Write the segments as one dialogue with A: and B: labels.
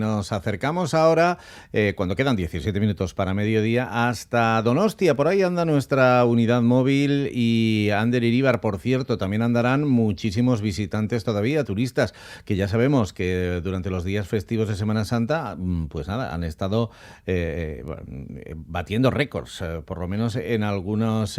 A: Nos acercamos ahora, cuando quedan 17 minutos para mediodía, hasta Donostia. Por ahí anda nuestra unidad móvil y Ander Iríbar, por cierto, también andarán muchísimos visitantes todavía, turistas, que ya sabemos que durante los días festivos de Semana Santa, pues nada, han estado batiendo récords, por lo menos en algunos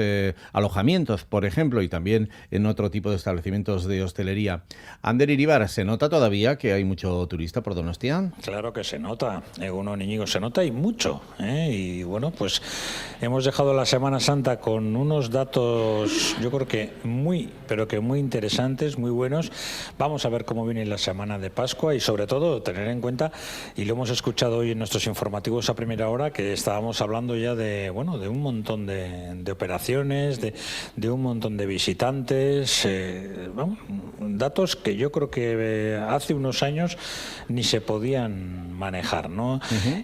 A: alojamientos, por ejemplo, y también en otro tipo de establecimientos de hostelería. Ander Iríbar, ¿se nota todavía que hay mucho turista por Donostia?
B: Claro que se nota, Egunon Íñigo, se nota y mucho, y bueno, pues hemos dejado la Semana Santa con unos datos, yo creo que pero que muy interesantes, muy buenos. Vamos a ver cómo viene la semana de Pascua y sobre todo tener en cuenta, y lo hemos escuchado hoy en nuestros informativos a primera hora, que estábamos hablando ya de un montón de operaciones, de un montón de visitantes, datos que yo creo que hace unos años ni se podían manejar, ¿no?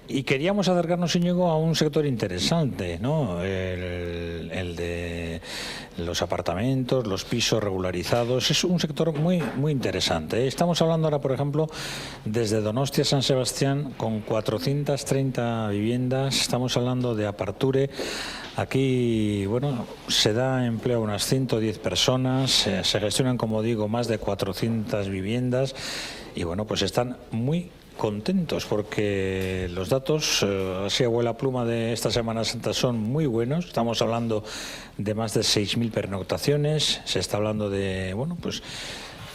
B: Y queríamos acercarnos, Íñigo, a un sector interesante, ¿no? El de los apartamentos, los pisos regularizados. Es un sector muy interesante. Estamos hablando ahora, por ejemplo, desde Donostia San Sebastián, con 430 viviendas. Estamos hablando de Aparture. Aquí, bueno, se da empleo a unas 110 personas, se gestionan, como digo, más de 400 viviendas y, bueno, pues están muy contentos porque los datos, así a vuela pluma, de esta Semana Santa son muy buenos. Estamos hablando de más de 6.000 pernoctaciones, se está hablando de, bueno, pues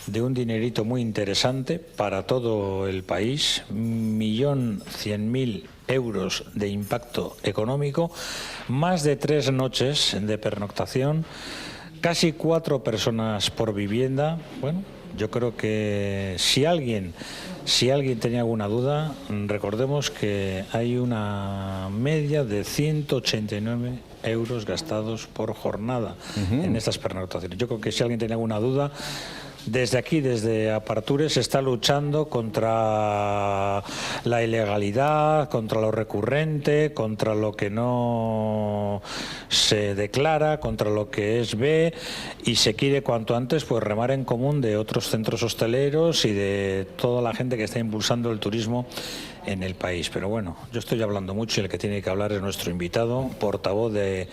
B: de un dinerito muy interesante para todo el país, 1.100.000 euros de impacto económico, más de 3 noches de pernoctación, casi 4 personas por vivienda. Bueno, yo creo que si alguien tenía alguna duda, recordemos que hay una media de 189 euros gastados por jornada en estas pernoctaciones. Yo creo que si alguien tenía alguna duda, desde aquí, desde Aparture, se está luchando contra la ilegalidad, contra lo recurrente, contra lo que no se declara, contra lo que es B, y se quiere cuanto antes pues remar en común de otros centros hosteleros y de toda la gente que está impulsando el turismo en el país. Pero bueno, yo estoy hablando mucho y el que tiene que hablar es nuestro invitado, portavoz de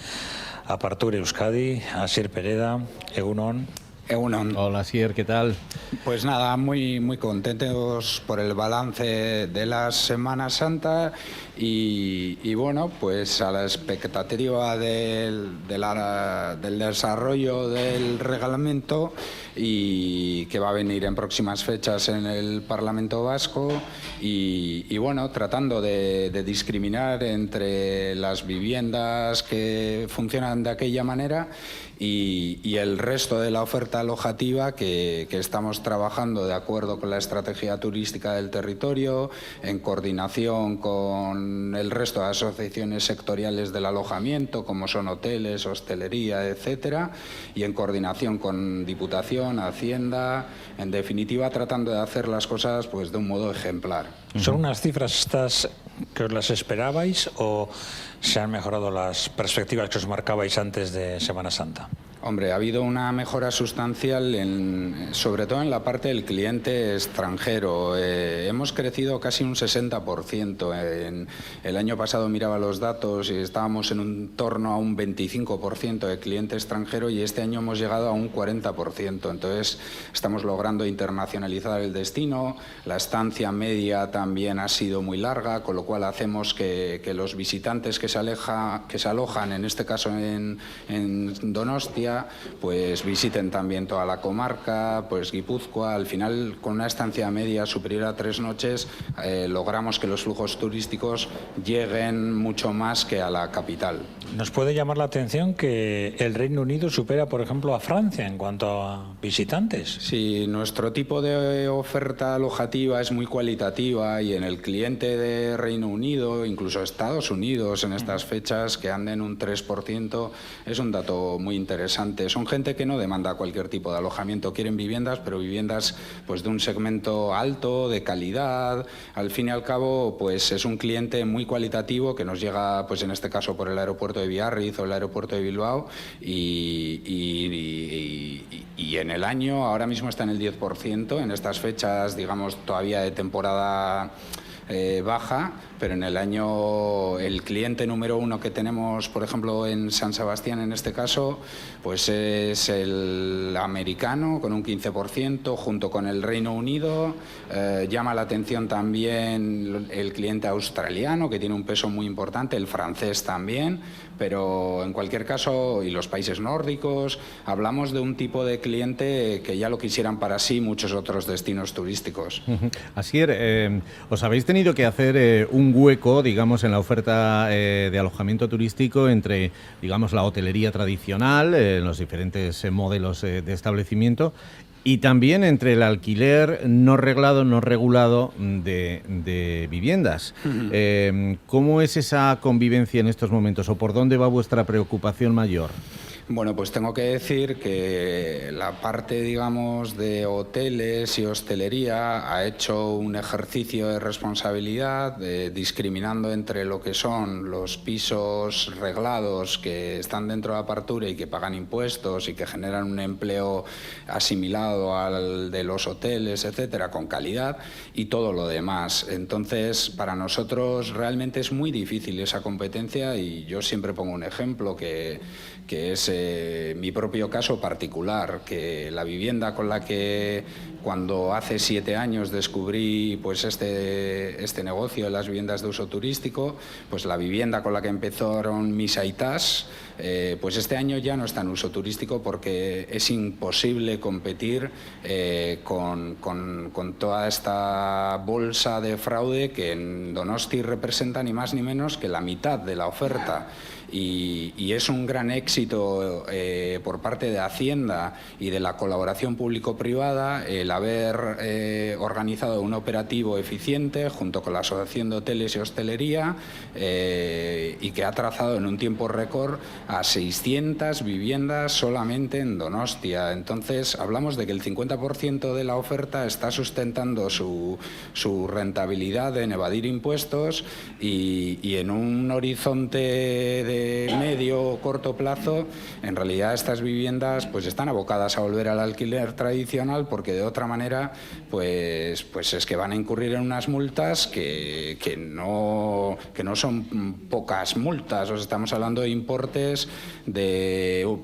B: Aparture Euskadi, Asier Pereda. Egunon.
A: Hola, Asier, ¿qué tal?
C: Pues nada, muy contentos por el balance de la Semana Santa y bueno, pues a la expectativa del desarrollo del reglamento y que va a venir en próximas fechas en el Parlamento Vasco y bueno, tratando de discriminar entre las viviendas que funcionan de aquella manera y el resto de la oferta alojativa que estamos trabajando de acuerdo con la estrategia turística del territorio, en coordinación con el resto de asociaciones sectoriales del alojamiento, como son hoteles, hostelería, etcétera, y en coordinación con Diputación, Hacienda, en definitiva tratando de hacer las cosas pues de un modo ejemplar.
B: ¿Son unas cifras estas que os las esperabais o se han mejorado las perspectivas que os marcabais antes de Semana Santa?
C: Hombre, ha habido una mejora sustancial, sobre todo en la parte del cliente extranjero. Hemos crecido casi un 60%. El año pasado miraba los datos y estábamos en torno a un 25% de cliente extranjero y este año hemos llegado a un 40%. Entonces, estamos logrando internacionalizar el destino. La estancia media también ha sido muy larga, con lo cual hacemos que los visitantes que se alojan, en este caso en Donostia, pues visiten también toda la comarca, pues Guipúzcoa. Al final, con una estancia media superior a 3 noches, logramos que los flujos turísticos lleguen mucho más que a la capital.
B: Nos puede llamar la atención que el Reino Unido supera, por ejemplo, a Francia en cuanto a visitantes.
C: Sí, nuestro tipo de oferta alojativa es muy cualitativa y en el cliente de Reino Unido, incluso Estados Unidos, en estas fechas que anden un 3%, es un dato muy interesante. Son gente que no demanda cualquier tipo de alojamiento, quieren viviendas, pero viviendas pues de un segmento alto, de calidad. Al fin y al cabo, pues es un cliente muy cualitativo que nos llega, pues en este caso, por el aeropuerto de Biarritz o el aeropuerto de Bilbao y en el año ahora mismo está en el 10%, en estas fechas, digamos, todavía de temporada baja, pero en el año el cliente número 1 que tenemos, por ejemplo, en San Sebastián en este caso, pues es el americano con un 15%, junto con el Reino Unido. Llama la atención también el cliente australiano, que tiene un peso muy importante, el francés también, pero en cualquier caso, y los países nórdicos, hablamos de un tipo de cliente que ya lo quisieran para sí muchos otros destinos turísticos.
A: Asier, os habéis tenido que hacer un hueco, digamos, en la oferta de alojamiento turístico entre, digamos, la hotelería tradicional, los diferentes modelos de establecimiento, y también entre el alquiler no reglado, no regulado de viviendas. ¿Cómo es esa convivencia en estos momentos o por dónde va vuestra preocupación mayor?
C: Bueno, pues tengo que decir que la parte, digamos, de hoteles y hostelería ha hecho un ejercicio de responsabilidad, discriminando entre lo que son los pisos reglados que están dentro de la apertura y que pagan impuestos y que generan un empleo asimilado al de los hoteles, etcétera, con calidad, y todo lo demás. Entonces, para nosotros realmente es muy difícil esa competencia, y yo siempre pongo un ejemplo que es mi propio caso particular, que la vivienda con la que cuando hace 7 años descubrí pues este negocio de las viviendas de uso turístico, pues la vivienda con la que empezaron mis aitas, pues este año ya no está en uso turístico porque es imposible competir con toda esta bolsa de fraude que en Donosti representa ni más ni menos que la mitad de la oferta. Y es un gran éxito por parte de Hacienda y de la colaboración público-privada el haber organizado un operativo eficiente junto con la Asociación de Hoteles y Hostelería y que ha trazado en un tiempo récord a 600 viviendas solamente en Donostia. Entonces hablamos de que el 50% de la oferta está sustentando su rentabilidad en evadir impuestos y en un horizonte de medio o corto plazo, en realidad estas viviendas pues están abocadas a volver al alquiler tradicional, porque de otra manera pues es que van a incurrir en unas multas que no son pocas multas. Os estamos hablando de importes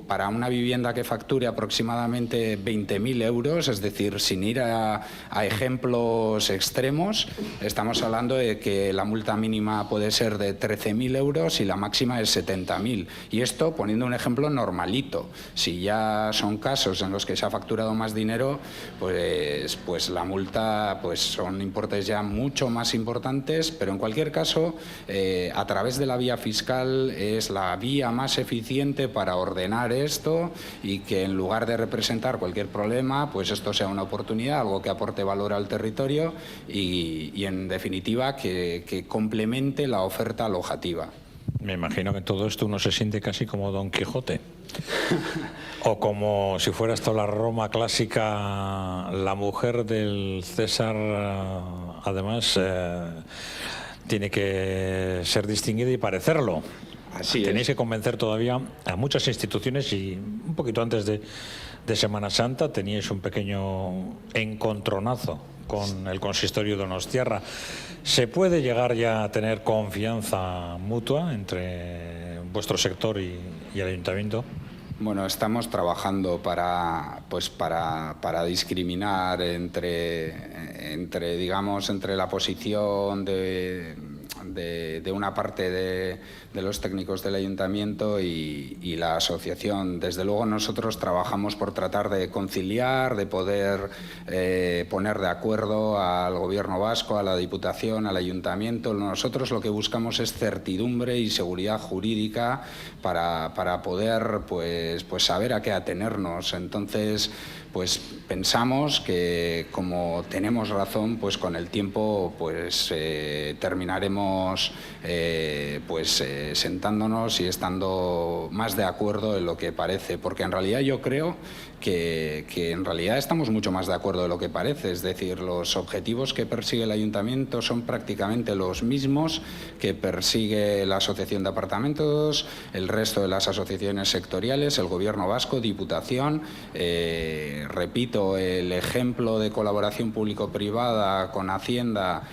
C: para una vivienda que facture aproximadamente 20.000 euros, es decir, sin ir a ejemplos extremos, estamos hablando de que la multa mínima puede ser de 13.000 euros y la máxima es 70.000. Y esto poniendo un ejemplo normalito. Si ya son casos en los que se ha facturado más dinero, pues la multa pues son importes ya mucho más importantes, pero en cualquier caso, a través de la vía fiscal es la vía más eficiente para ordenar esto y que en lugar de representar cualquier problema, pues esto sea una oportunidad, algo que aporte valor al territorio y en definitiva que complemente la oferta alojativa.
B: Me imagino que todo esto uno se siente casi como Don Quijote. O como si fuera esto la Roma clásica, la mujer del César, además, tiene que ser distinguida y parecerlo.
C: Así es.
B: Tenéis que convencer todavía a muchas instituciones y un poquito antes de Semana Santa teníais un pequeño encontronazo con el consistorio donostiarra. ¿Se puede llegar ya a tener confianza mutua entre vuestro sector y el ayuntamiento?
C: Bueno, estamos trabajando para discriminar entre la posición de una parte de los técnicos del ayuntamiento y la asociación. Desde luego nosotros trabajamos por tratar de conciliar, de poder poner de acuerdo al gobierno vasco, a la Diputación, al ayuntamiento. Nosotros lo que buscamos es certidumbre y seguridad jurídica para poder pues saber a qué atenernos. Entonces, pues pensamos que como tenemos razón, pues con el tiempo pues terminaremos sentándonos y estando más de acuerdo en lo que parece, porque en realidad yo creo que en realidad estamos mucho más de acuerdo de lo que parece. Es decir, los objetivos que persigue el ayuntamiento son prácticamente los mismos que persigue la Asociación de Apartamentos, el resto de las asociaciones sectoriales, el Gobierno vasco, Diputación. repito, el ejemplo de colaboración público-privada con Hacienda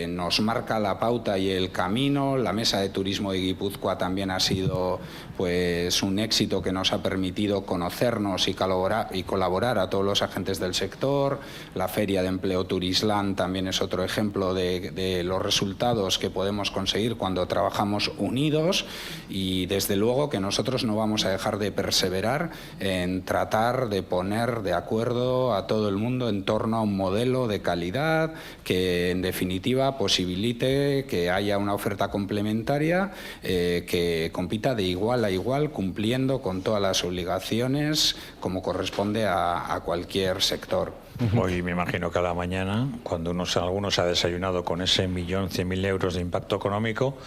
C: nos marca la pauta y el camino. La Mesa de Turismo de Guipúzcoa también ha sido pues un éxito que nos ha permitido conocernos y colaborar a todos los agentes del sector. La Feria de Empleo Turisland también es otro ejemplo de los resultados que podemos conseguir cuando trabajamos unidos, y desde luego que nosotros no vamos a dejar de perseverar en tratar de poner de acuerdo a todo el mundo en torno a un modelo de calidad que en definitiva posibilite que haya una oferta complementaria que compita de igual a igual, cumpliendo con todas las obligaciones como corresponde a cualquier sector.
B: Hoy me imagino que a la mañana, cuando algunos ha desayunado con ese 1.100.000 euros de impacto económico,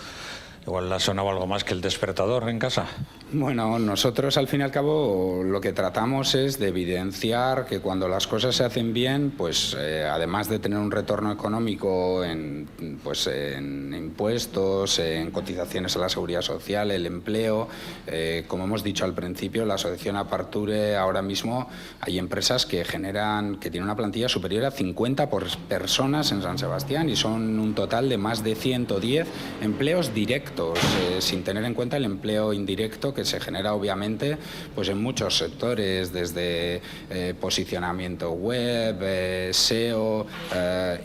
B: igual le ha sonado algo más que el despertador en casa.
C: Bueno, nosotros al fin y al cabo lo que tratamos es de evidenciar que cuando las cosas se hacen bien, pues además de tener un retorno económico en impuestos, en cotizaciones a la seguridad social, el empleo, como hemos dicho al principio, la asociación Aparture ahora mismo hay empresas que tienen una plantilla superior a 50 personas en San Sebastián, y son un total de más de 110 empleos directos, sin tener en cuenta el empleo indirecto que se genera obviamente pues en muchos sectores, desde posicionamiento web, SEO,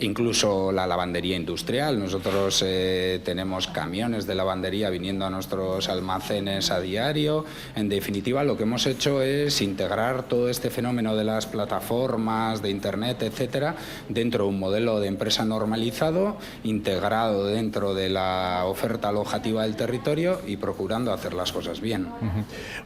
C: incluso la lavandería industrial. Nosotros tenemos camiones de lavandería viniendo a nuestros almacenes a diario. En definitiva, lo que hemos hecho es integrar todo este fenómeno de las plataformas de internet, etcétera, dentro de un modelo de empresa normalizado, integrado dentro de la oferta alojativa del territorio y procurando hacer las cosas bien.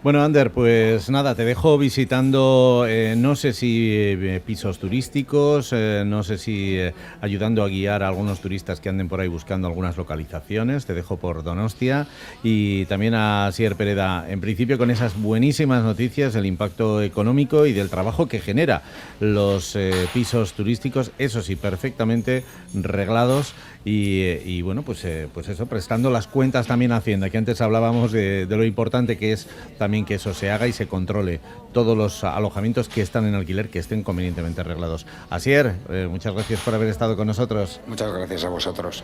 A: Bueno, Ander, pues nada, te dejo visitando, no sé si pisos turísticos, no sé si ayudando a guiar a algunos turistas que anden por ahí buscando algunas localizaciones. Te dejo por Donostia, y también a Asier Pereda, en principio con esas buenísimas noticias del impacto económico y del trabajo que genera los pisos turísticos, eso sí, perfectamente reglados. Y bueno, pues eso, prestando las cuentas también a Hacienda, que antes hablábamos de lo importante que es también que eso se haga y se controle todos los alojamientos que están en alquiler, que estén convenientemente arreglados. Asier, muchas gracias por haber estado con nosotros.
C: Muchas gracias a vosotros.